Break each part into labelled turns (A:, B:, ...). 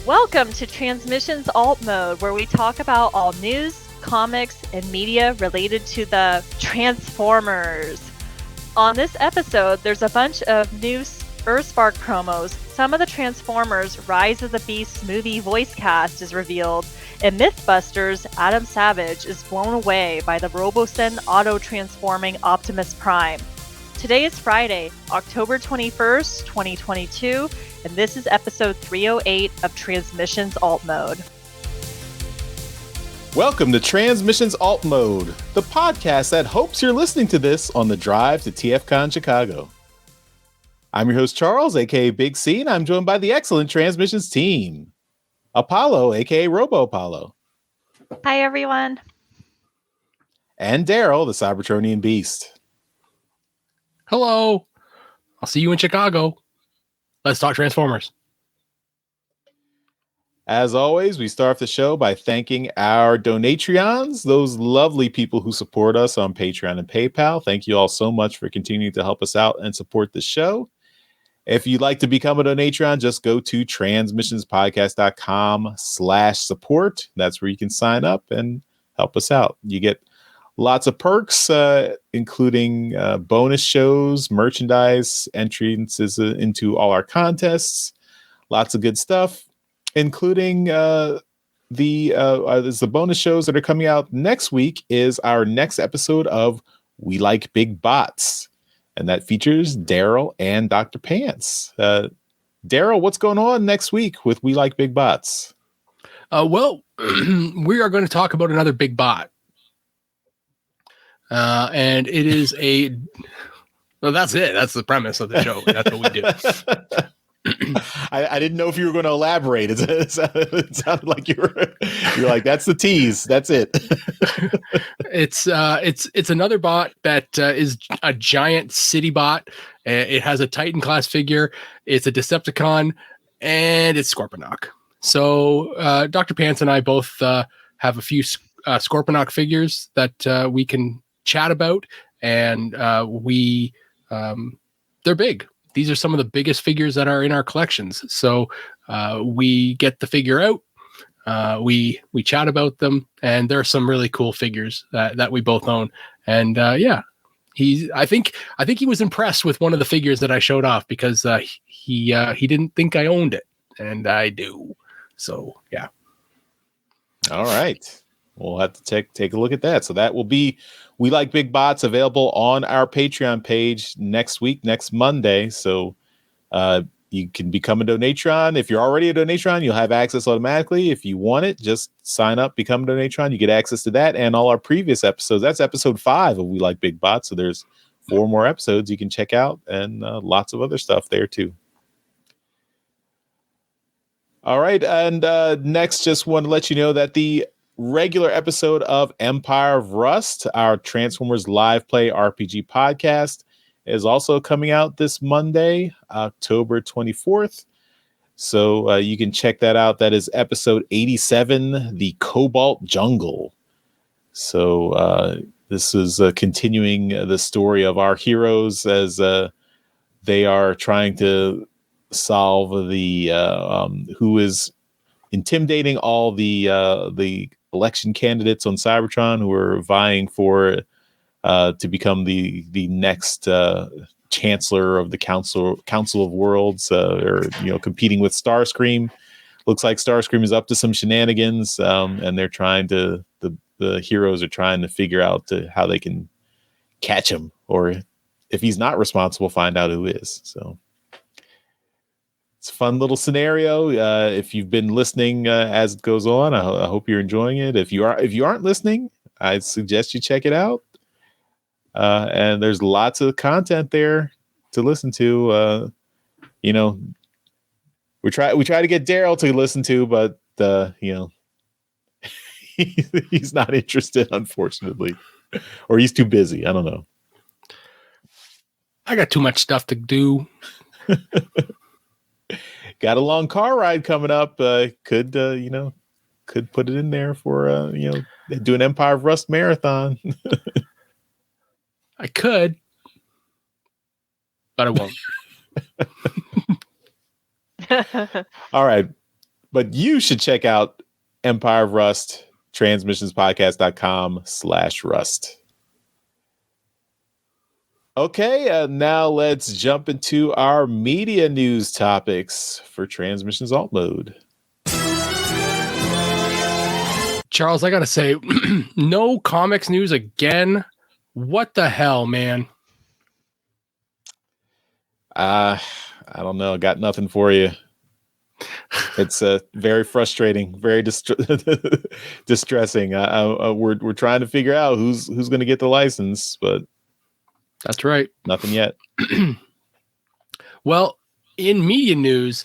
A: Welcome to Transmissions Alt Mode, where we talk about all news, comics, and media related to the Transformers. On this episode, there's a bunch of new EarthSpark promos, some of the Transformers Rise of the Beasts movie voice cast is revealed, and Mythbusters Adam Savage is blown away by the Robosen auto-transforming Optimus Prime. Today is Friday, October 21st, 2022, and this is episode 308 of Transmissions Alt Mode.
B: Welcome to Transmissions Alt Mode, the podcast that hopes you're listening to this on the drive to TFCon Chicago. I'm your host, Charles, aka Big C, and I'm joined by the excellent Transmissions team. Apollo, aka Robo Apollo.
A: Hi, everyone.
B: And Daryl, the Cybertronian Beast.
C: Hello. I'll see you in Chicago. Let's talk Transformers.
B: As always, we start the show by thanking our Donatreons, those lovely people who support us on Patreon and PayPal. Thank you all so much for continuing to help us out and support the show. If you'd like to become a Donatreon, just go to transmissionspodcast.com/support. That's where you can sign up and help us out. You get lots of perks, including bonus shows, merchandise, entrances into all our contests, lots of good stuff, including the bonus shows that are coming out next week is our next episode of We Like Big Bots, and that features Daryl and Dr. Pants. Daryl, what's going on next week with We Like Big Bots?
C: Well, we are going to talk about another big bot. And it is well, that's it. That's the premise of the show. That's what we do.
B: I didn't know if you were going to elaborate. It sounded like you're like, that's the tease. That's it.
C: It's another bot that is a giant city bot. It has a Titan class figure. It's a Decepticon, and it's Scorponok. So Dr. Pants and I both have a few Scorponok figures that we can chat about, and they're big. These are some of the biggest figures that are in our collections. So we get the figure out, we chat about them, and there are some really cool figures that we both own. And I think he was impressed with one of the figures that I showed off, because he didn't think I owned it, and I do. So yeah.
B: All right. We'll have to take a look at that. So that will be We Like Big Bots, available on our Patreon page next week, next Monday. So you can become a Donatron. If you're already a Donatron, you'll have access automatically. If you want it, just sign up, become a Donatron. You get access to that and all our previous episodes. That's episode 5 of We Like Big Bots. So there's 4 more episodes you can check out, and lots of other stuff there too. All right. And next, just want to let you know that the regular episode of Empire of Rust, our Transformers live play RPG podcast, is also coming out this Monday, October 24th. So you can check that out. That is episode 87, The Cobalt Jungle. So this is continuing the story of our heroes as they are trying to solve the who is intimidating all the election candidates on Cybertron who are vying for to become the next chancellor of the Council of Worlds, or competing with Starscream. Looks like Starscream is up to some shenanigans, and they're trying to the heroes are trying to figure out how they can catch him, or if he's not responsible, find out who is. So it's a fun little scenario. If you've been listening as it goes on, I hope you're enjoying it. If you aren't listening, I suggest you check it out. And there's lots of content there to listen to. We try to get Daryl to listen to, but he's not interested, unfortunately, or he's too busy. I don't know.
C: I got too much stuff to do.
B: Got a long car ride coming up. Could put it in there for do an Empire of Rust marathon.
C: I could, but I won't.
B: All right. But you should check out Empire of Rust, transmissionspodcast.com/rust. Okay, now let's jump into our media news topics for Transmissions Alt Mode.
C: Charles, I gotta say, no comics news again. What the hell, man?
B: I don't know. Got nothing for you. It's very frustrating, very distressing. We're trying to figure out who's going to get the license, but
C: that's right.
B: Nothing yet.
C: Well, in media news,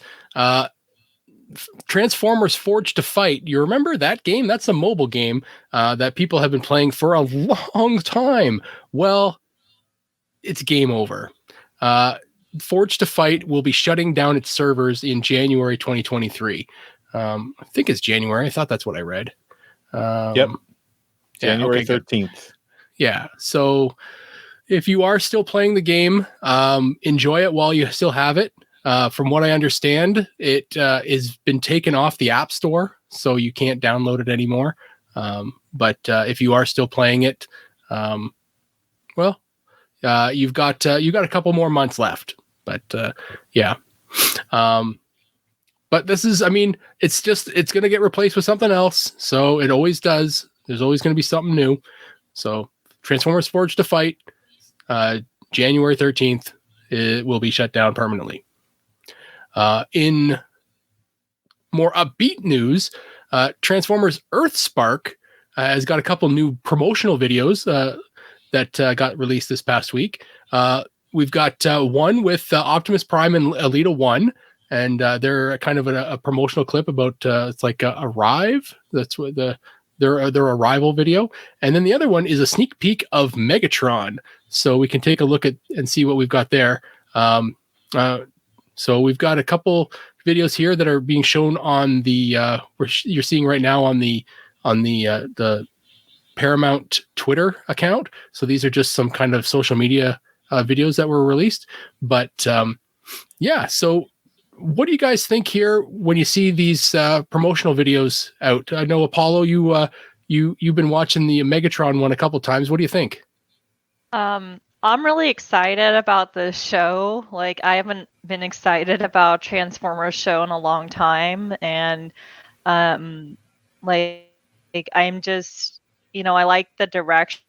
C: Transformers Forged to Fight. You remember that game? That's a mobile game that people have been playing for a long time. Well, it's game over. Forged to Fight will be shutting down its servers in January 2023. I think it's January. I thought that's what I read.
B: Yep. January 13th.
C: Yeah. So if you are still playing the game, enjoy it while you still have it. From what I understand, it has been taken off the App Store, so you can't download it anymore. But if you are still playing it, you've got a couple more months left. But yeah. But this is, I mean, it's going to get replaced with something else. So it always does. There's always going to be something new. So Transformers Forged to Fight, January 13th, it will be shut down permanently. In more upbeat news, Transformers EarthSpark has got a couple new promotional videos that got released this past week. We've got one with Optimus Prime and Alita 1, and they're kind of a promotional clip about it's like a Arrive. That's what their arrival video. And then the other one is a sneak peek of Megatron. So we can take a look at and see what we've got there. So we've got a couple videos here that are being shown on the you're seeing right now on the Paramount Twitter account. So these are just some kind of social media videos that were released. But yeah, so what do you guys think here when you see these promotional videos out? I know Apollo, you've been watching the Megatron one a couple times. What do you think?
A: I'm really excited about this show. Like, I haven't been excited about Transformers show in a long time, and like I'm just, I like the direction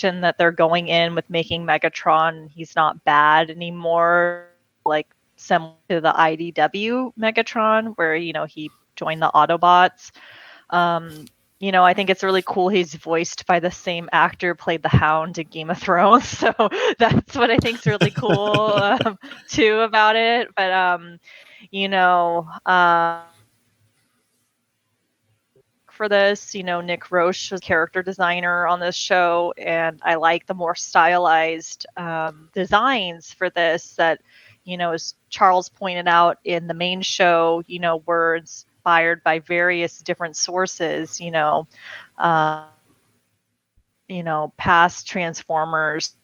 A: that they're going in with making Megatron. He's not bad anymore, like similar to the IDW Megatron, where he joined the Autobots. I think it's really cool he's voiced by the same actor who played the Hound in Game of Thrones. So that's what I think is really cool too about it. But for this, Nick Roche was character designer on this show, and I like the more stylized designs for this that, as Charles pointed out in the main show, were inspired by various different sources, past Transformers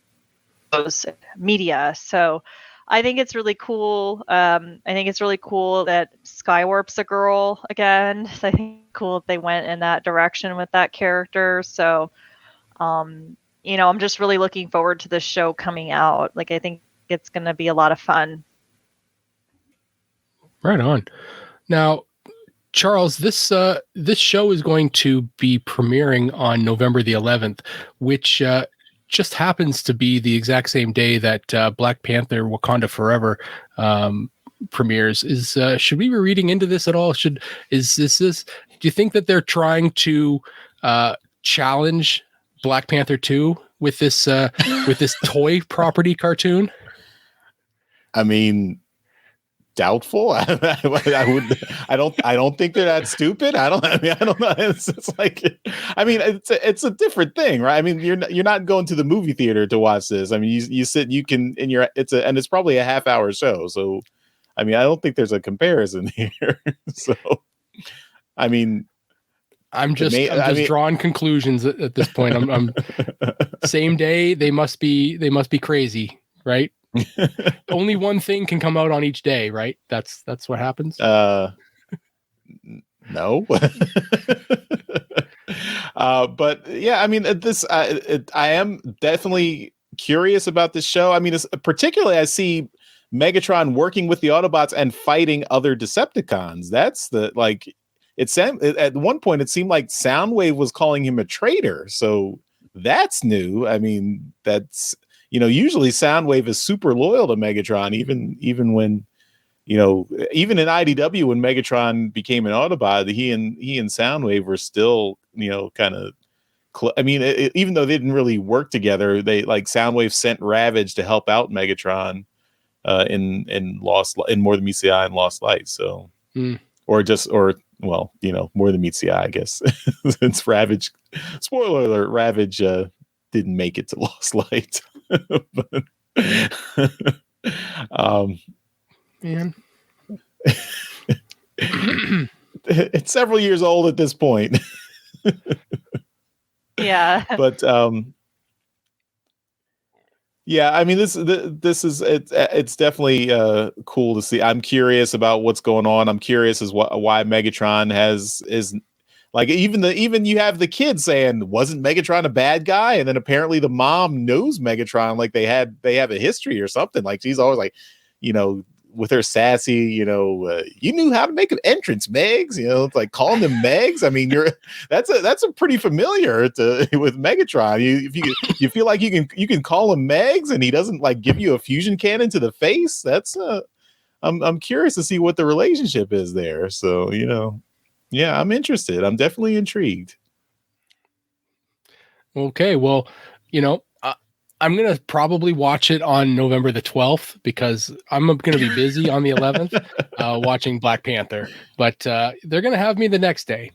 A: media. So I think it's really cool. I think it's really cool that Skywarp's a girl again. So I think it's cool that they went in that direction with that character. So, I'm just really looking forward to this show coming out. Like, I think it's going to be a lot of fun.
C: Right on. Now, Charles, this show is going to be premiering on November the 11th, which just happens to be the exact same day that Black Panther: Wakanda Forever premieres. Should we be reading into this at all? Do you think that they're trying to challenge Black Panther 2 with this toy property cartoon?
B: I mean, doubtful. I don't think they're that stupid. I don't know. It's like, it's a different thing, right? I mean, you're not going to the movie theater to watch this. I mean, it's probably a half-hour show. So, I mean, I don't think there's a comparison here. So, I mean,
C: I'm just drawing conclusions at this point. I'm same day. They must be crazy, right? Only one thing can come out on each day, right? That's what happens.
B: No, No. But yeah, I mean, I am definitely curious about this show. I mean, particularly I see Megatron working with the Autobots and fighting other Decepticons. That's at one point it seemed like Soundwave was calling him a traitor. So that's new. I mean, that's, usually Soundwave is super loyal to Megatron, even when, even in IDW when Megatron became an Autobot, he and Soundwave were still, kind of. Even though they didn't really work together, they Soundwave sent Ravage to help out Megatron in More Than Meets the Eye and Lost Light. So, More Than Meets the Eye, I guess. Since Ravage, spoiler alert, Ravage didn't make it to Lost Light. But,
C: man.
B: It's several years old at this point.
A: Yeah.
B: But yeah, I mean, this is it's definitely cool to see. I'm curious about what's going on. I'm curious as why Megatron is like, even you have the kids saying, wasn't Megatron a bad guy? And then apparently the mom knows Megatron, like they have a history or something. Like she's always like, with her sassy, you knew how to make an entrance, Megs. It's like calling them Megs. I mean, that's a pretty familiar with Megatron. If you feel like you can call him Megs and he doesn't like give you a fusion cannon to the face. That's I'm curious to see what the relationship is there. So yeah, I'm interested. I'm definitely intrigued.
C: Okay, well, I'm going to probably watch it on November the 12th because I'm going to be busy on the 11th watching Black Panther, but they're going to have me the next day.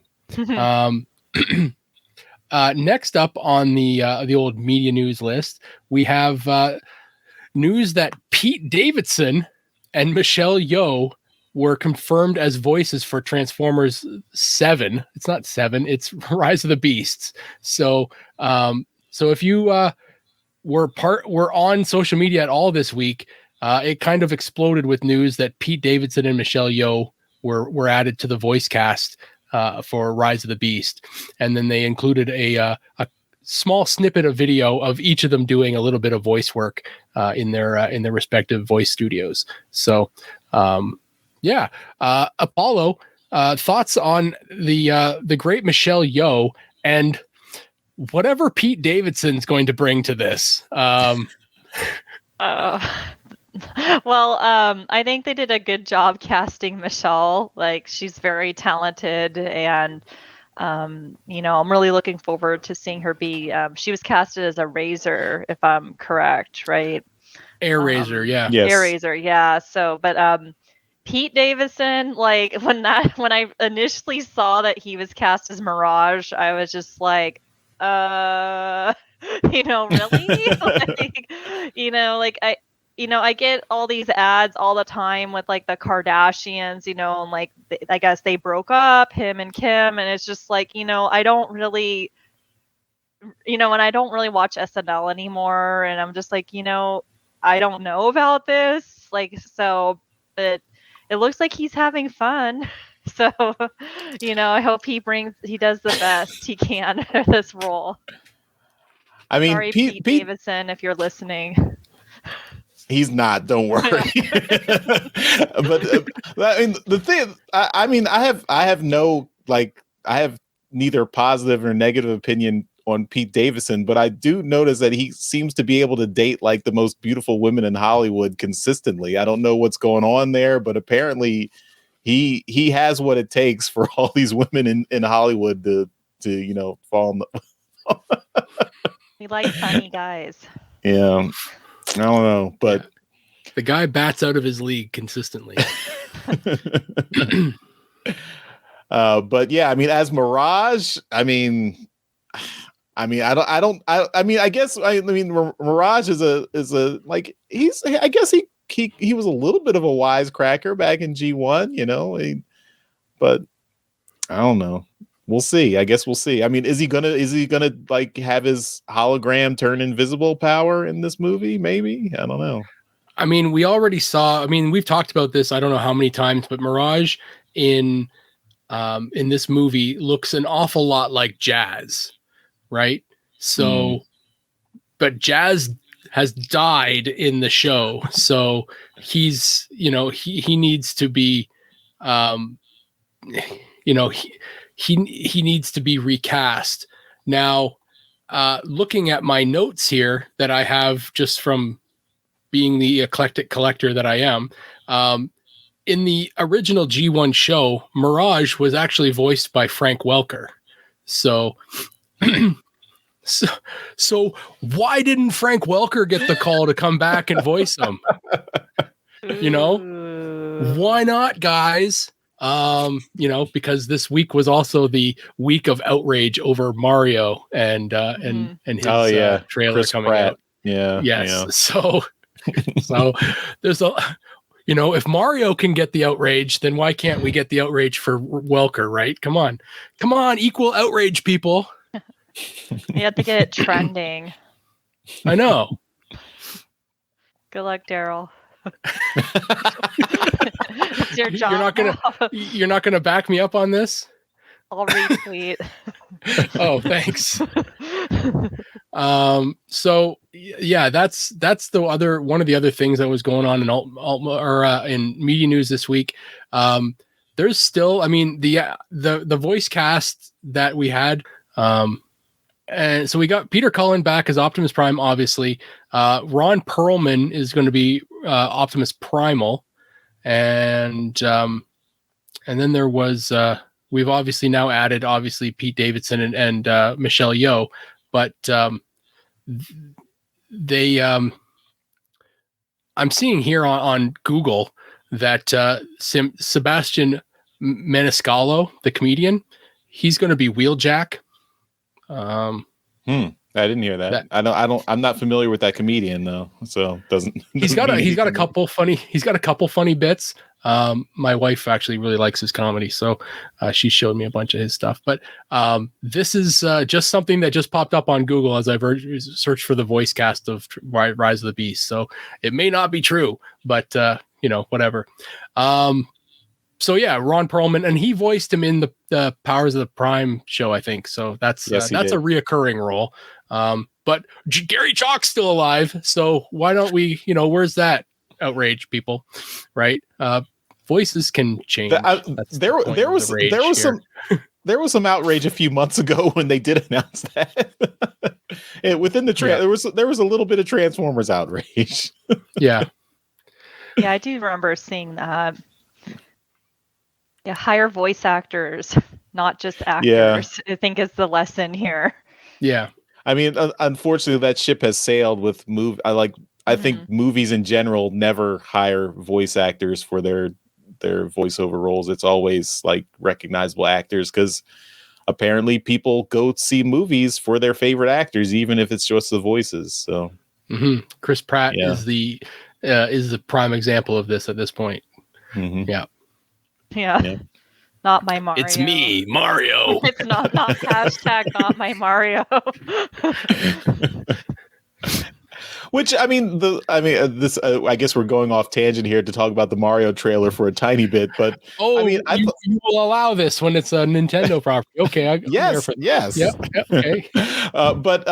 C: Next up on the old media news list, we have news that Pete Davidson and Michelle Yeoh were confirmed as voices for Transformers 7. It's not 7, it's Rise of the Beasts. So if you were on social media at all this week, it kind of exploded with news that Pete Davidson and Michelle Yeoh were added to the voice cast for Rise of the Beast, and then they included a small snippet of video of each of them doing a little bit of voice work in their respective voice studios. So, Apollo, thoughts on the great Michelle Yeoh and whatever Pete Davidson's going to bring to this.
A: I think they did a good job casting Michelle. Like, she's very talented, and I'm really looking forward to seeing her be. She was casted as a Razor, if I'm correct, right?
C: Air Razor, yeah.
B: Yes.
A: Air Razor, yeah. So, but Pete Davidson, like when I initially saw that he was cast as Mirage, I was just like, really? I get all these ads all the time with like the Kardashians, and like I guess they broke up, him and Kim, and it's just like, I don't really, and I don't really watch SNL anymore, and I'm just like, I don't know about this, like, so, but it looks like he's having fun. So, I hope he does the best he can for this role.
B: I mean,
A: sorry, Pete Davidson, if you're listening.
B: He's not. Don't worry. But I mean, the thing. I have neither positive or negative opinion on Pete Davidson, but I do notice that he seems to be able to date like the most beautiful women in Hollywood consistently. I don't know what's going on there, but apparently he has what it takes for all these women in Hollywood to fall in love.
A: We like funny guys.
B: Yeah. I don't know, but
C: the guy bats out of his league consistently.
B: But yeah, I mean, as Mirage, I guess Mirage is a like I guess he was a little bit of a wisecracker back in G1, but I don't know. We'll see. I guess we'll see. I mean, is he gonna like have his hologram turn invisible power in this movie? Maybe. I don't know.
C: I mean, we already saw, we've talked about this, I don't know how many times, but Mirage in in this movie looks an awful lot like Jazz, right? So, but Jazz has died in the show, so he's, he needs to be, he needs to be recast. Now, looking at my notes here that I have just from being the eclectic collector that I am, in the original G1 show, Mirage was actually voiced by Frank Welker. So, so why didn't Frank Welker get the call to come back and voice him? Why not, guys? Because this week was also the week of outrage over Mario and his trailer
B: Chris
C: coming
B: Pratt.
C: out.
B: Yeah.
C: Yes.
B: Yeah.
C: So there's if Mario can get the outrage, then why can't we get the outrage for Welker, right? Come on, equal outrage, people.
A: You have to get it trending.
C: I know.
A: Good luck, Daryl. It's your job.
C: You're not gonna back me up on this?
A: I'll retweet.
C: Oh, thanks. So yeah, that's the one of the other things that was going on in in media news this week. There's still, the voice cast that we had, and so we got Peter Cullen back as Optimus Prime, obviously. Ron Perlman is going to be Optimus Primal, and then there was we've obviously now added Pete Davidson and Michelle Yeoh, but they I'm seeing here on Google that Sebastian Maniscalco, the comedian, he's going to be Wheeljack.
B: I didn't hear that. I'm not familiar with that comedian though, so he's got
C: a couple funny bits. My wife actually really likes his comedy, so she showed me a bunch of his stuff. But this is just something that just popped up on Google as I've searched for the voice cast of Rise of the Beast. So it may not be true, but whatever. So yeah, Ron Perlman, and he voiced him in the Powers of the Prime show, I think. So that's a reoccurring role. But Gary Chalk's still alive, so why don't we? Where's that outrage, people? Right? Voices can change.
B: There was some outrage a few months ago when they did announce that. Within the there was a little bit of Transformers outrage.
C: Yeah.
A: Yeah, I do remember seeing that. Yeah, hire voice actors, not just actors. Yeah. I think is the lesson here.
C: Yeah.
B: I mean, unfortunately, that ship has sailed with I think movies in general never hire voice actors for their voiceover roles. It's always like recognizable actors, because apparently people go see movies for their favorite actors, even if it's just the voices. So
C: Chris Pratt is the prime example of this at this point.
A: Yeah. Not my Mario.
C: It's me, Mario.
A: It's not hashtag not my Mario.
B: Which I guess we're going off tangent here to talk about the Mario trailer for a tiny bit, but
C: you will allow this when it's a Nintendo property. Okay,
B: yes.
C: Yep, okay.
B: But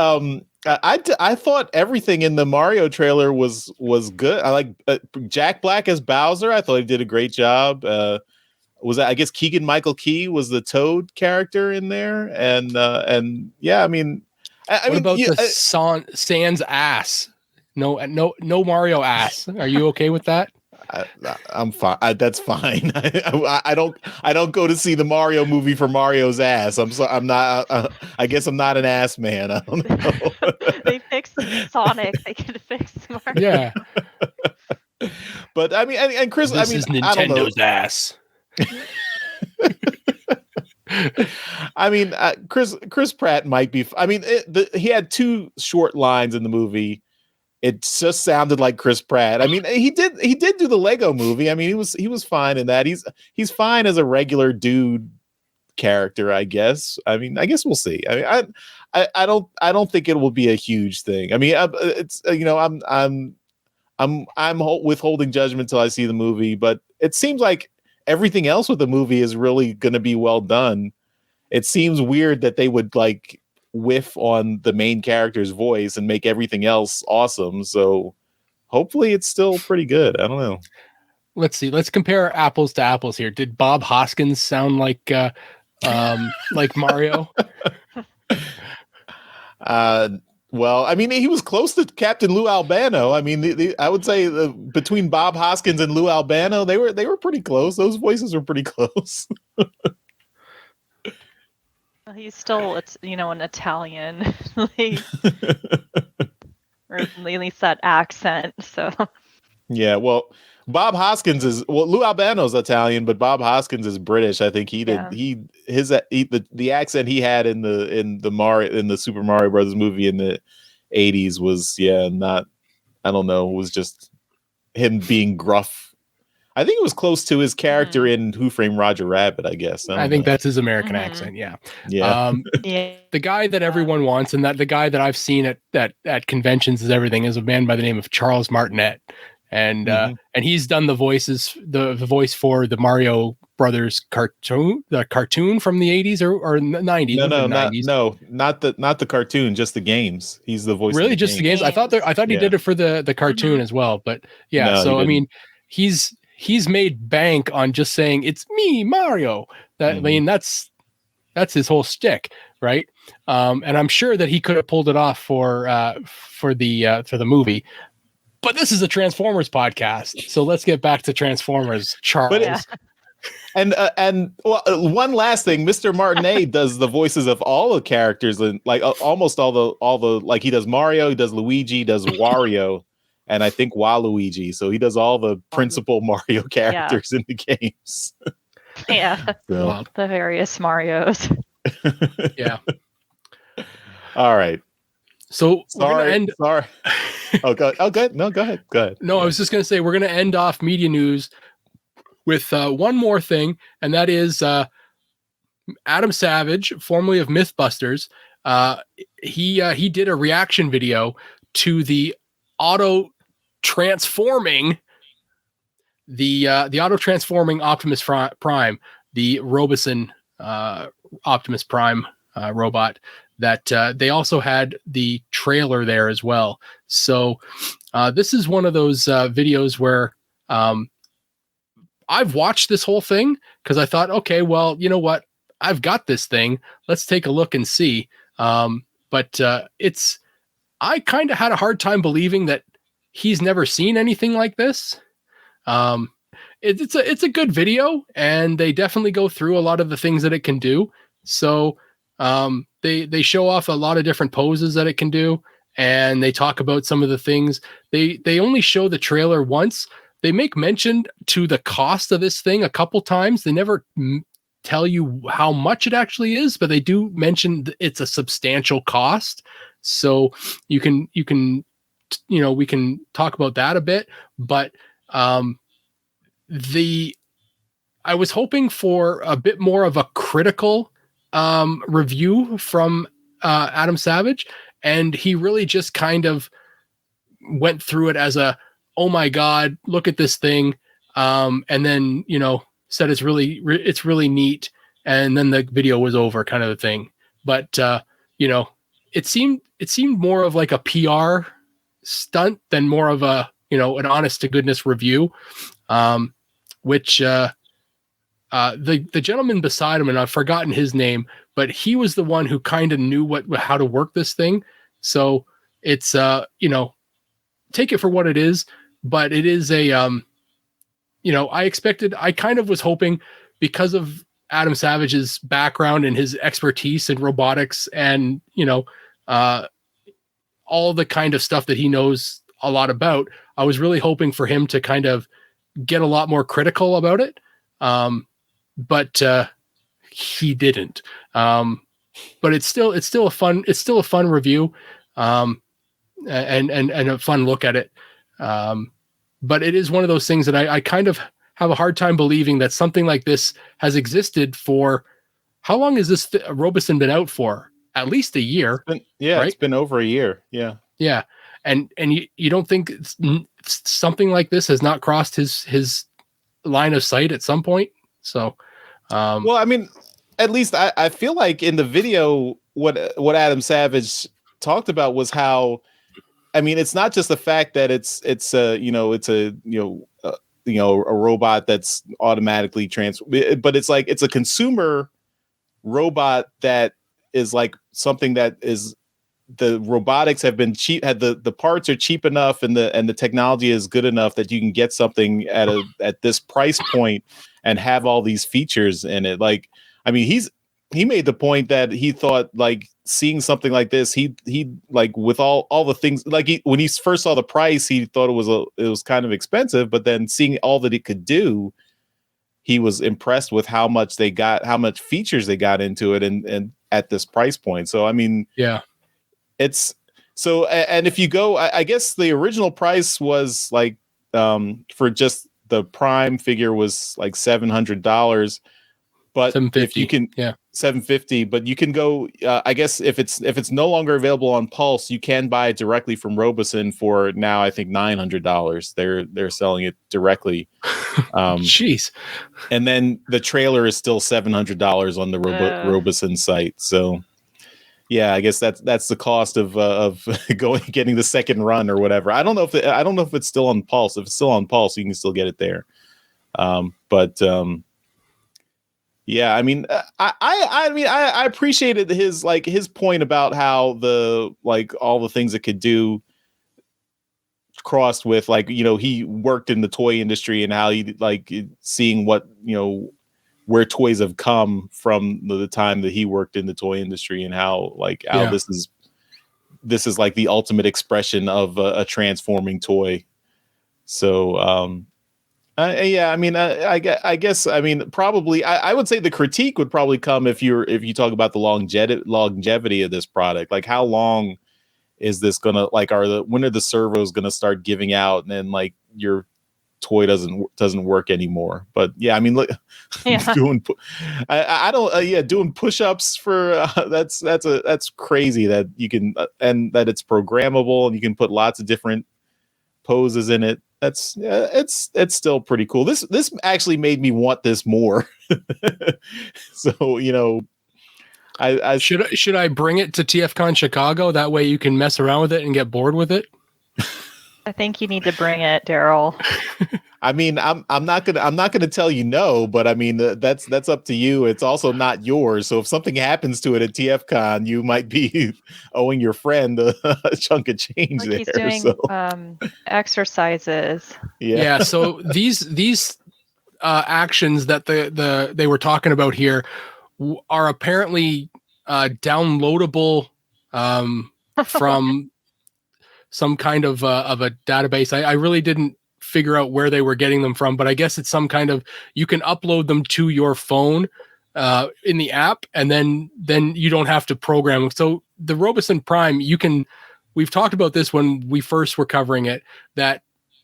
B: I thought everything in the Mario trailer was good. I like Jack Black as Bowser. I thought he did a great job. Was that, I guess, Keegan-Michael Key was the Toad character in there, and yeah, what
C: about the Sans ass? No Mario ass. Are you okay with that?
B: I'm fine. That's fine. I don't go to see the Mario movie for Mario's ass. I'm not. I guess I'm not an ass man. I don't know.
A: They fixed Sonic. They could fix Mario.
C: Yeah.
B: But and Chris,
C: this is Nintendo's ass.
B: Chris Pratt might be. He had two short lines in the movie. It just sounded like Chris Pratt. He did do the Lego movie. He was fine in that. He's fine as a regular dude character, I guess. I guess we'll see. I don't think it will be a huge thing. It's I'm withholding judgment till I see the movie, but it seems like everything else with the movie is really going to be well done. It seems weird that they would like whiff on the main character's voice and make everything else awesome. So hopefully it's still pretty good. I don't know.
C: Let's see. Let's compare apples to apples here. Did Bob Hoskins sound like Mario?
B: Well, I mean, he was close to Captain Lou Albano. I mean, I would say between Bob Hoskins and Lou Albano, they were pretty close. Those voices were pretty close.
A: He's still, an Italian, or at least that accent. So
B: yeah, well, Lou Albano's Italian, but Bob Hoskins is British. I think the accent he had in the Super Mario Brothers movie in the 80s was not, I don't know, was just him being gruff. I think it was close to his character in Who Framed Roger Rabbit, I guess.
C: I think that's his American accent. Yeah.
B: Yeah.
C: The guy that everyone wants, and that the guy that I've seen at conventions is everything, is a man by the name of Charles Martinet. And and he's done the voices, the voice for the Mario Brothers cartoon from the 80s or 90s.
B: Not the cartoon, just the games. He's the voice.
C: Really, just the games. I thought he did it for the cartoon as well. But yeah,
B: no,
C: so I mean, he's made bank on just saying it's me, Mario. I mean, that's his whole shtick, right? And I'm sure that he could have pulled it off for the movie. But this is a Transformers podcast, so let's get back to Transformers, Charles.
B: And one last thing, Mr. Martinet does the voices of all the characters, and like almost all the like he does Mario, he does Luigi, he does Wario, and I think Waluigi. So he does all the principal Mario characters in the games.
A: Yeah,
B: so.
A: The various Marios.
C: Yeah.
B: All right.
C: So
B: sorry. Oh, go ahead. No, go ahead.
C: No, I was just going to say we're going to end off media news with one more thing, and that is Adam Savage, formerly of Mythbusters. He did a reaction video to the auto transforming Optimus Prime, the Robosen Optimus Prime robot. That they also had the trailer there as well. So this is one of those videos where I've watched this whole thing because I thought, okay, well, you know what? I've got this thing. Let's take a look and see. But I kind of had a hard time believing that he's never seen anything like this. It's a good video, and they definitely go through a lot of the things that it can do. So they show off a lot of different poses that it can do, and they talk about some of the things. They only show the trailer once. They make mention to the cost of this thing a couple times. They never tell you how much it actually is, but they do mention it's a substantial cost. So we can talk about that a bit, but I was hoping for a bit more of a critical review from Adam Savage, and he really just kind of went through it as a, oh my God, look at this thing, and then said it's really neat, and then the video was over, kind of a thing. But it seemed more of like a PR stunt than more of a an honest to goodness review, which the gentleman beside him, and I've forgotten his name, but he was the one who kind of knew how to work this thing. So it's take it for what it is, but it is a I kind of was hoping, because of Adam Savage's background and his expertise in robotics and all the kind of stuff that he knows a lot about, I was really hoping for him to kind of get a lot more critical about it. But he didn't. But it's still a fun review, and a fun look at it. But it is one of those things that I kind of have a hard time believing that something like this has existed for. How long has this Robosen been out for? At least a year.
B: Right? It's been over a year. Yeah.
C: Yeah. And you don't think something like this has not crossed his line of sight at some point. So,
B: well, I mean, at least I feel like in the video, what Adam Savage talked about was how, I mean, it's not just the fact that it's a robot that's automatically but it's like it's a consumer robot that is like something that is, the robotics have been cheap, the parts are cheap enough, and the technology is good enough that you can get something at this price point and have all these features in it. Like, I mean, he made the point that he thought, like, seeing something like this, he like, with all the things, like, when he first saw the price, he thought it was kind of expensive, but then seeing all that it could do, he was impressed with how much features they got into it, and at this price point. So, I mean,
C: yeah,
B: it's so, and if you go, I guess the original price was like, for just the Prime figure was like $700, but if you can, $750, but you can go, I guess if it's no longer available on Pulse, you can buy it directly from Robosen for now, I think $900. They're selling it directly.
C: Jeez.
B: And then the trailer is still $700 on the Robosen site. So yeah, I guess that's the cost of getting the second run or whatever. I don't know if it's still on Pulse. If it's still on Pulse, you can still get it there. Yeah, I mean, I appreciated his point about how all the things it could do crossed with, like, he worked in the toy industry, and how he, like, seeing what, where toys have come from the time that he worked in the toy industry, and how this is like the ultimate expression of a transforming toy. So, yeah, I mean, I guess, I mean, probably, I would say the critique would probably come if you talk about the longevity of this product. Like, how long is this gonna, like, when are the servos gonna start giving out, and then, like, your toy doesn't work anymore? But yeah, I mean, look, doing push-ups for that's crazy that you can, and that it's programmable, and you can put lots of different poses in it. That's it's still pretty cool. This actually made me want this more. So, I
C: should I bring it to TFCon Chicago? That way you can mess around with it and get bored with it.
A: I think you need to bring it, Daryl.
B: I mean, I'm not gonna tell you no, but I mean, that's up to you. It's also not yours. So if something happens to it at TFCon, you might be owing your friend a chunk of change.
A: Like,
B: there.
A: He's doing exercises.
C: Yeah. So these actions that they were talking about here are apparently downloadable from some kind of a database. I really didn't figure out where they were getting them from, but I guess it's some kind of, you can upload them to your phone in the app, and then you don't have to program them. So the Robosen Prime, we've talked about this when we first were covering it, that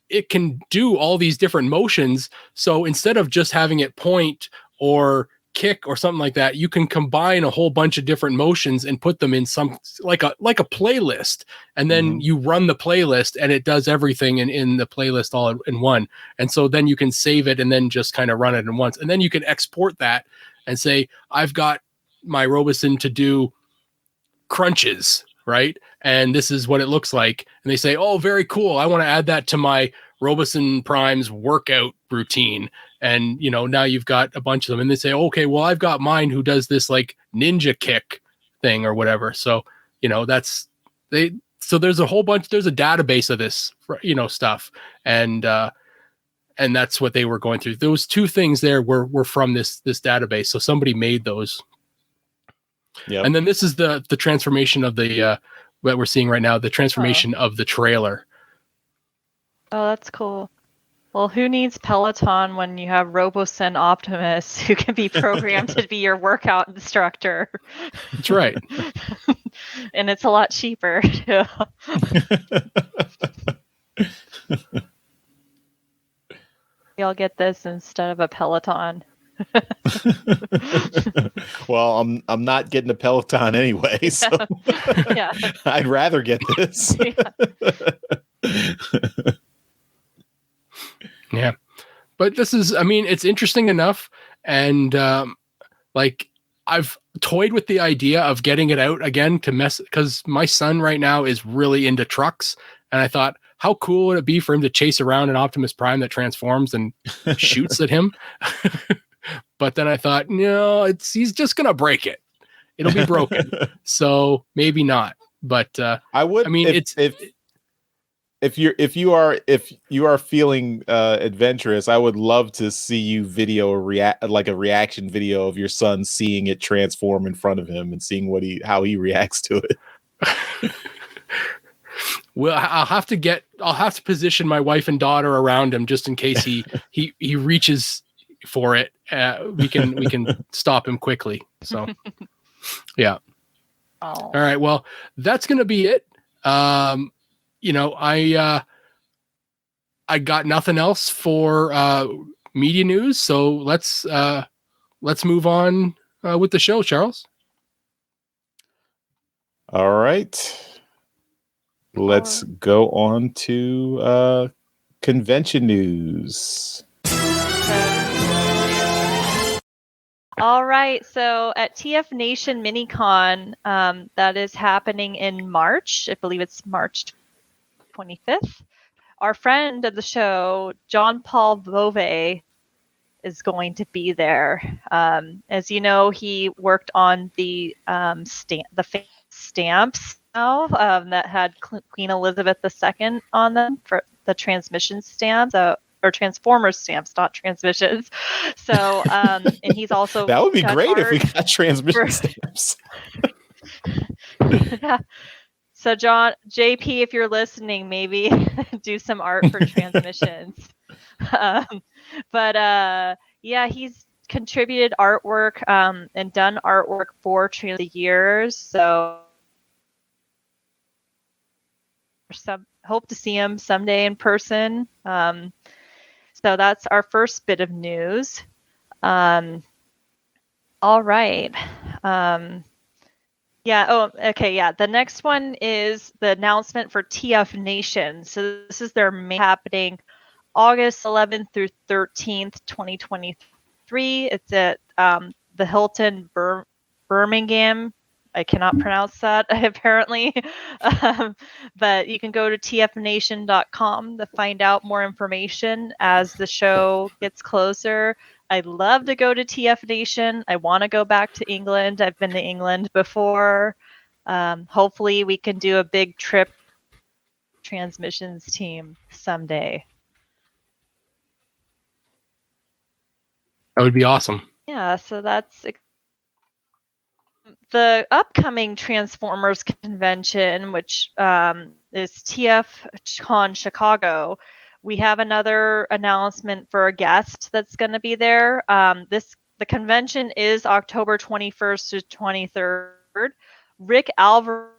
C: it can do all these different motions. So instead of just having it point or kick or something like that, you can combine a whole bunch of different motions and put them in some, like a playlist, and then you run the playlist, and it does everything in the playlist all in one. And so then you can save it and then just kind of run it in once, and then you can export that and say, I've got my Robosen to do crunches, right? And this is what it looks like. And they say, oh, very cool, I want to add that to my Robosen Prime's workout routine. And, now you've got a bunch of them, and they say, okay, well, I've got mine who does this, like, ninja kick thing or whatever. So, so there's a whole bunch, there's a database of this, stuff. And that's what they were going through. Those two things there were from this database. So somebody made those. Yeah. And then this is the transformation of the, what we're seeing right now, the transformation of the trailer.
A: Oh, that's cool. Well, who needs Peloton when you have Robosen Optimus, who can be programmed to be your workout instructor?
C: That's right.
A: And it's a lot cheaper, too. You'll get this instead of a Peloton.
B: Well, I'm not getting a Peloton anyway, so
A: yeah.
B: I'd rather get this.
C: Yeah. But this is, I mean, it's interesting enough. And like, I've toyed with the idea of getting it out again to mess, because my son right now is really into trucks. And I thought, how cool would it be for him to chase around an Optimus Prime that transforms and shoots at him? But then I thought, no, he's just going to break it. It'll be broken. So maybe not. But
B: I would.
C: I mean,
B: if you are feeling adventurous, I would love to see you video a reaction video of your son seeing it transform in front of him and seeing how he reacts to it.
C: Well, I'll have to position my wife and daughter around him just in case he reaches for it. We can stop him quickly. So yeah.
A: Oh.
C: All right. Well, that's going to be it. You know, I got nothing else for media news, so let's move on with the show, Charles.
B: All right. Let's go on to convention news.
A: All right, so at TF Nation MiniCon, that is happening in March. I believe it's March 25th. Our friend of the show, John Paul Bove, is going to be there. As you know, he worked on the stamps now that had Queen Elizabeth II on them for the transmission stamps. Or Transformers stamps, not transmissions. So, and he's also
B: that would be great if we got transmission stamps.
A: Yeah. So, JP, if you're listening, maybe do some art for transmissions. Yeah, he's contributed artwork and done artwork for the years. So, hope to see him someday in person. So that's our first bit of news. All right. Yeah. Oh, okay. Yeah. The next one is the announcement for TF Nation. So this is their main happening August 11th through 13th, 2023. It's at the Hilton Birmingham. I cannot pronounce that apparently. But you can go to tfnation.com to find out more information as the show gets closer. I'd love to go to TF Nation. I want to go back to England. I've been to England before. Hopefully we can do a big trip transmissions team someday.
C: That would be awesome.
A: Yeah, so that's the upcoming Transformers convention, which is TF Con Chicago. We have another announcement for a guest that's going to be there. The convention is October 21st to 23rd. Rick Alvarez,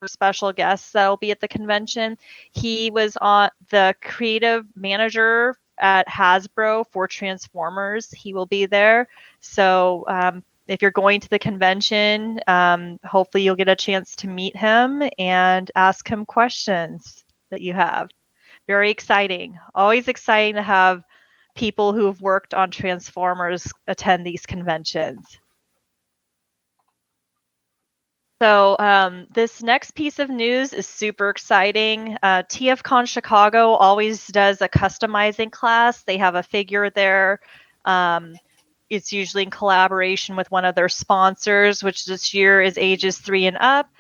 A: special guest that'll be at the convention. He was on the creative manager at Hasbro for Transformers. He will be there. So if you're going to the convention, hopefully you'll get a chance to meet him and ask him questions that you have. Very exciting. Always exciting to have people who have worked on Transformers attend these conventions. So this next piece of news is super exciting. TFCon Chicago always does a customizing class. They have a figure there. It's usually in collaboration with one of their sponsors, which this year is ages 3 and up.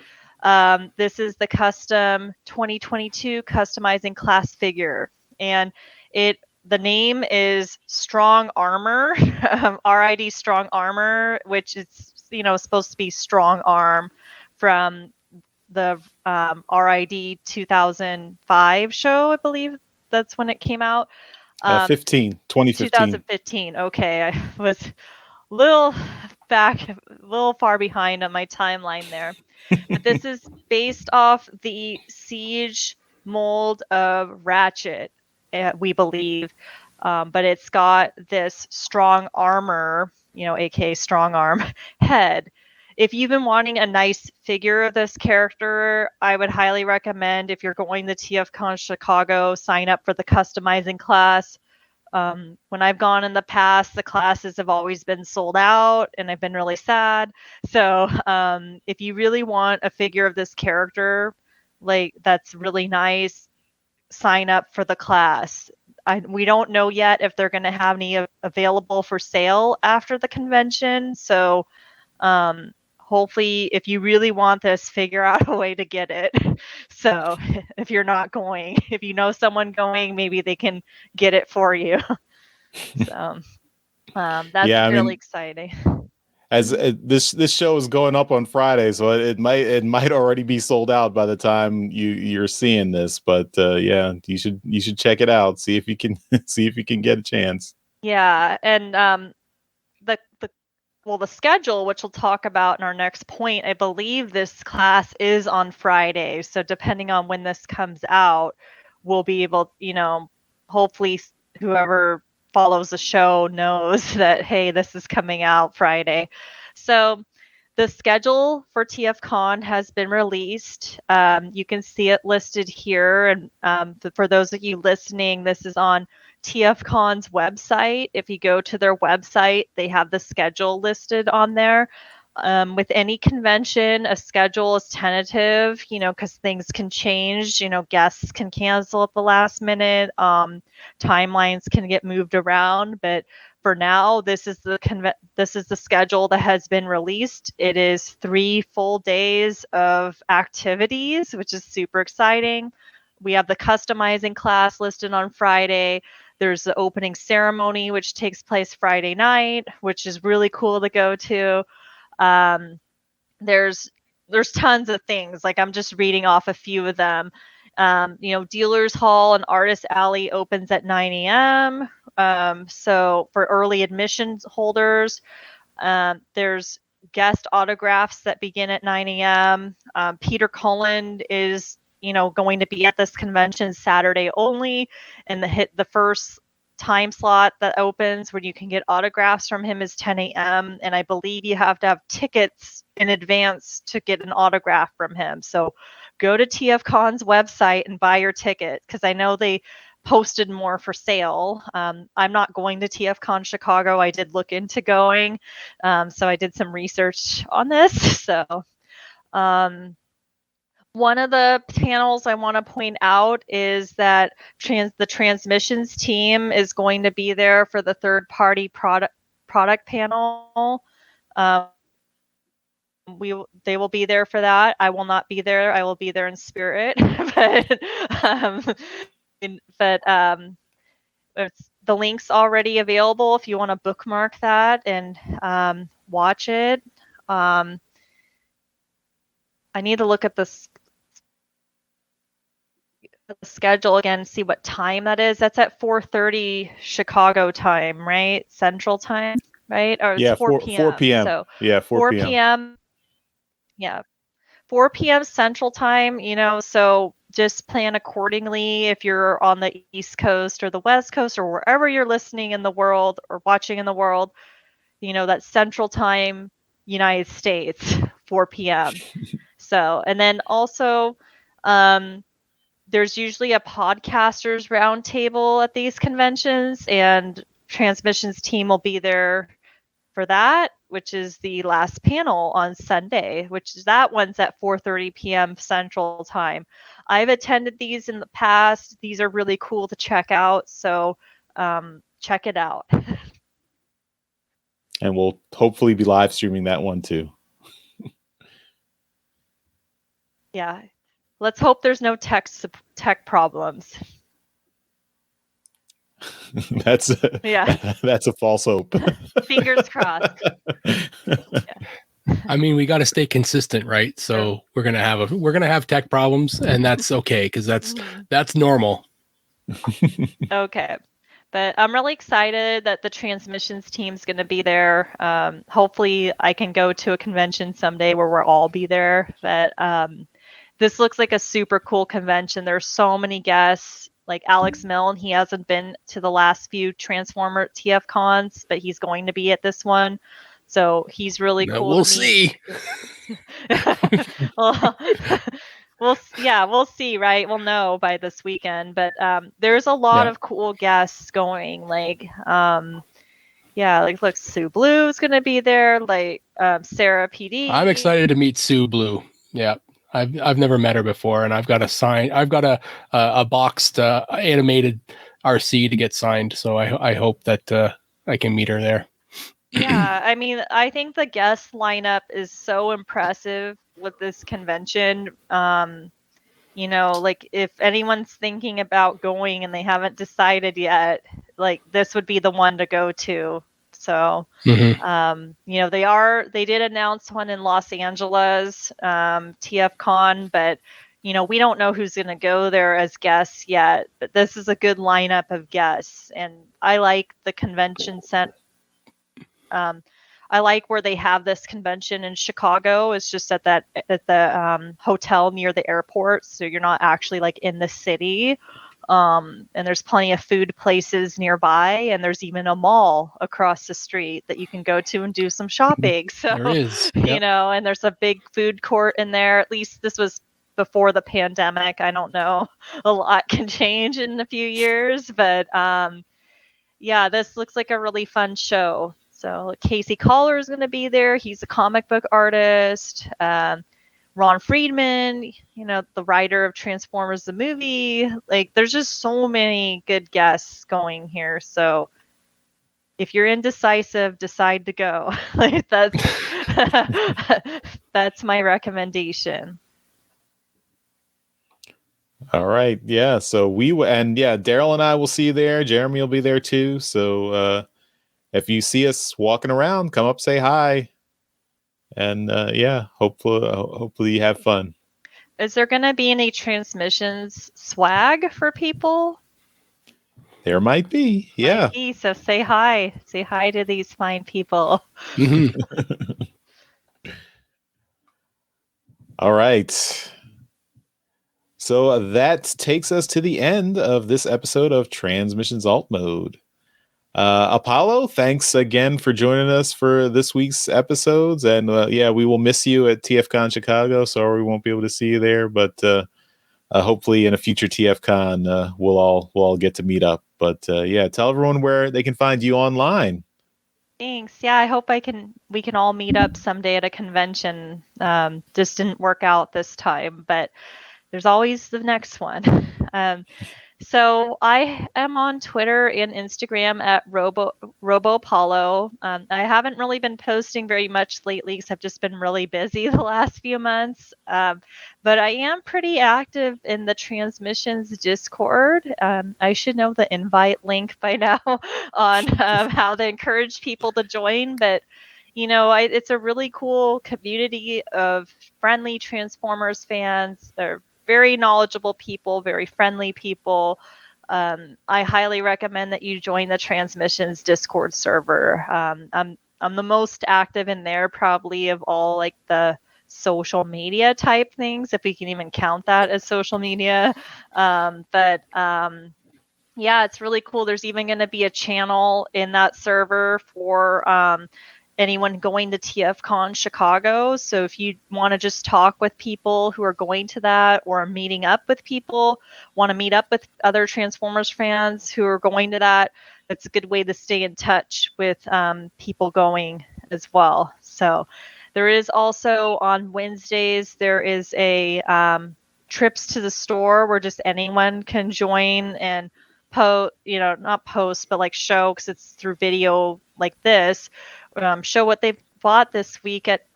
A: This is the custom 2022 customizing class figure. And the name is Strong Armor, RID Strong Armor, which is supposed to be strong arm from the RID 2005 show, I believe that's when it came out.
B: 2015.
A: 2015. Okay, I was a little far behind on my timeline there. But this is based off the Siege mold of Ratchet, we believe. But it's got this strong armor, aka strong arm head. if you've been wanting a nice figure of this character, I would highly recommend, if you're going to TFCon Chicago, sign up for the customizing class. When I've gone in the past, the classes have always been sold out, and I've been really sad. So if you really want a figure of this character, like, that's really nice, sign up for the class. We don't know yet if they're going to have any available for sale after the convention. So hopefully, if you really want this, figure out a way to get it. So if you're not going, if you know someone going, maybe they can get it for you. So that's
B: Yeah, I
A: really
B: mean,
A: exciting.
B: as this show is going up on Friday, so it might already be sold out by the time you're seeing this. But yeah, you should check it out. See if you can see if you can get a chance.
A: Yeah, and the schedule, which we'll talk about in our next point, I believe this class is on Friday. So depending on when this comes out, we'll be able, hopefully whoever follows the show knows that, hey, this is coming out Friday. So the schedule for TFCon has been released. You can see it listed here. And for those of you listening, this is on TFCon's website. If you go to their website, they have the schedule listed on there. With any convention, a schedule is tentative, because things can change. Guests can cancel at the last minute. Timelines can get moved around, but for now, this is the schedule that has been released. It is 3 full days of activities, which is super exciting. We have the customizing class listed on Friday. There's the opening ceremony, which takes place Friday night, which is really cool to go to. There's tons of things. Like, I'm just reading off a few of them. Dealers Hall and Artist Alley opens at 9 a.m. So for early admissions holders, there's guest autographs that begin at 9 a.m. Peter Cullen is, going to be at this convention Saturday only, and the first time slot that opens where you can get autographs from him is 10 a.m. And I believe you have to have tickets in advance to get an autograph from him. So go to TFCon's website and buy your ticket, because I know they posted more for sale. I'm not going to TFCon Chicago. I did look into going, so I did some research on this. So one of the panels I want to point out is that the transmissions team is going to be there for the third-party product panel. They will be there for that. I will not be there. I will be there in spirit, but the link's already available if you want to bookmark that and watch it. I need to look at the schedule again, see what time that is. That's at 4:30 Chicago time, right? Central time, right? Or it's 4 p.m.
B: 4 p.m.
A: So
B: yeah,
A: 4 p.m. Yeah, 4 p.m. Central time. So just plan accordingly if you're on the East Coast or the West Coast or wherever you're listening in the world or watching in the world. That's Central Time, United States, 4 p.m. So, and then also, there's usually a podcasters roundtable at these conventions, and transmissions team will be there for that, which is the last panel on Sunday, that one's at 4:30 p.m. Central Time. I've attended these in the past. These are really cool to check out, so check it out.
B: And we'll hopefully be live streaming that one too.
A: Yeah. Let's hope there's no tech problems.
B: That's a false hope.
A: Fingers crossed.
C: I mean, we got to stay consistent, right? So we're gonna have tech problems, and that's okay, because that's normal.
A: Okay. But I'm really excited that the transmissions team's going to be there. Hopefully I can go to a convention someday where we'll all be there. But this looks like a super cool convention. There's so many guests, like Alex Milne. He hasn't been to the last few Transformer TF cons, but he's going to be at this one. So he's really
C: Now
A: cool
C: we'll
A: to meet.
C: see.
A: Well, we'll see, right? We'll know by this weekend. But there's a lot
C: Yeah.
A: of cool guests going. Like, look, Sue Blue is gonna be there. Like, Sarah PD.
C: I'm excited to meet Sue Blue. Yeah. I've never met her before, and I've got a boxed animated RC to get signed. So I hope that I can meet her there.
A: Yeah, I mean, I think the guest lineup is so impressive with this convention. Like if anyone's thinking about going and they haven't decided yet, like this would be the one to go to. So, they did announce one in Los Angeles, TFCon, but we don't know who's going to go there as guests yet. But this is a good lineup of guests, and I like the convention center. I like where they have this convention in Chicago. It's just at the hotel near the airport, so you're not actually like in the city. And there's plenty of food places nearby, and there's even a mall across the street that you can go to and do some shopping. So
C: There is. Yep.
A: and there's a big food court in there. At least this was before the pandemic. I don't know. A lot can change in a few years, but this looks like a really fun show. So Casey Collar is going to be there. He's a comic book artist. Ron Friedman, the writer of Transformers the movie. Like, there's just so many good guests going here. So if you're indecisive, decide to go. Like, that's my recommendation.
B: All right. Yeah. So Daryl and I will see you there. Jeremy will be there too. So if you see us walking around, come up, say hi. And hopefully you have fun.
A: Is there going to be any transmissions swag for people?
B: There might be. Yeah.
A: Might be, so say hi. Say hi to these fine people.
B: All right. So that takes us to the end of this episode of Transmissions Alt Mode. Apollo, thanks again for joining us for this week's episodes. And we will miss you at TFCon Chicago. Sorry we won't be able to see you there, but hopefully in a future TFCon we'll all get to meet up. But tell everyone where they can find you online.
A: Thanks. Yeah, I hope we can all meet up someday at a convention. Just didn't work out this time, but there's always the next one. So I am on Twitter and Instagram at RoboPaulo. I haven't really been posting very much lately because I've just been really busy the last few months. But I am pretty active in the Transmissions Discord. I should know the invite link by now on how to encourage people to join. But it's a really cool community of friendly Transformers fans. They're very knowledgeable people, very friendly people. I highly recommend that you join the Transmissions Discord server. I'm the most active in there probably of all like the social media type things, if we can even count that as social media. It's really cool. There's even going to be a channel in that server for anyone going to TFCon Chicago. So if you want to just talk with people who are going to that, or meeting up with people, want to meet up with other Transformers fans who are going to that, that's a good way to stay in touch with people going as well. So there is also on Wednesdays, there is a trips to the store where just anyone can join and not post, but like show, because it's through video like this, show what they've bought this week at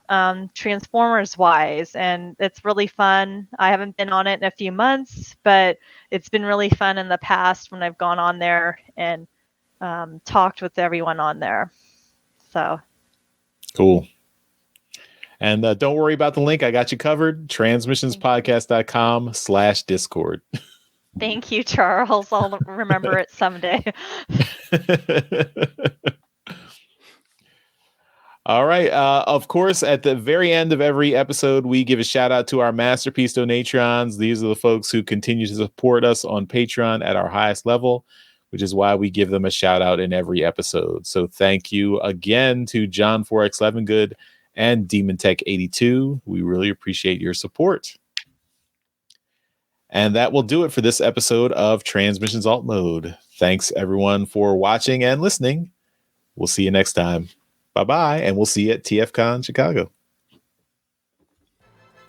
A: Transformers Wise, and it's really fun. I haven't been on it in a few months, but it's been really fun in the past when I've gone on there and talked with everyone on there. So
B: cool. And don't worry about the link. I got you covered. Transmissionspodcast.com/Discord.
A: Thank you, Charles. I'll remember it someday.
B: All right. Of course, at the very end of every episode, we give a shout out to our Masterpiece Donatrons. These are the folks who continue to support us on Patreon at our highest level. which is why we give them a shout out in every episode. So thank you again to John 4X Levengood and Demon Tech 82. We really appreciate your support. And that will do it for this episode of Transmissions Alt Mode. Thanks everyone for watching and listening. We'll see you next time. Bye-bye, and we'll see you at TFCon Chicago.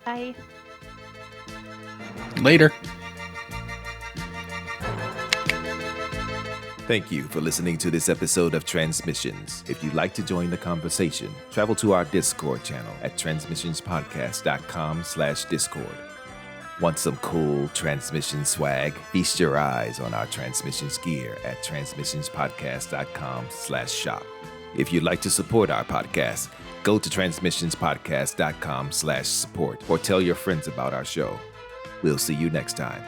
A: Bye.
C: Later.
D: Thank you for listening to this episode of Transmissions. If you'd like to join the conversation, travel to our Discord channel at transmissionspodcast.com/Discord. Want some cool transmission swag? Feast your eyes on our transmissions gear at transmissionspodcast.com/shop. If you'd like to support our podcast, go to transmissionspodcast.com/support or tell your friends about our show. We'll see you next time.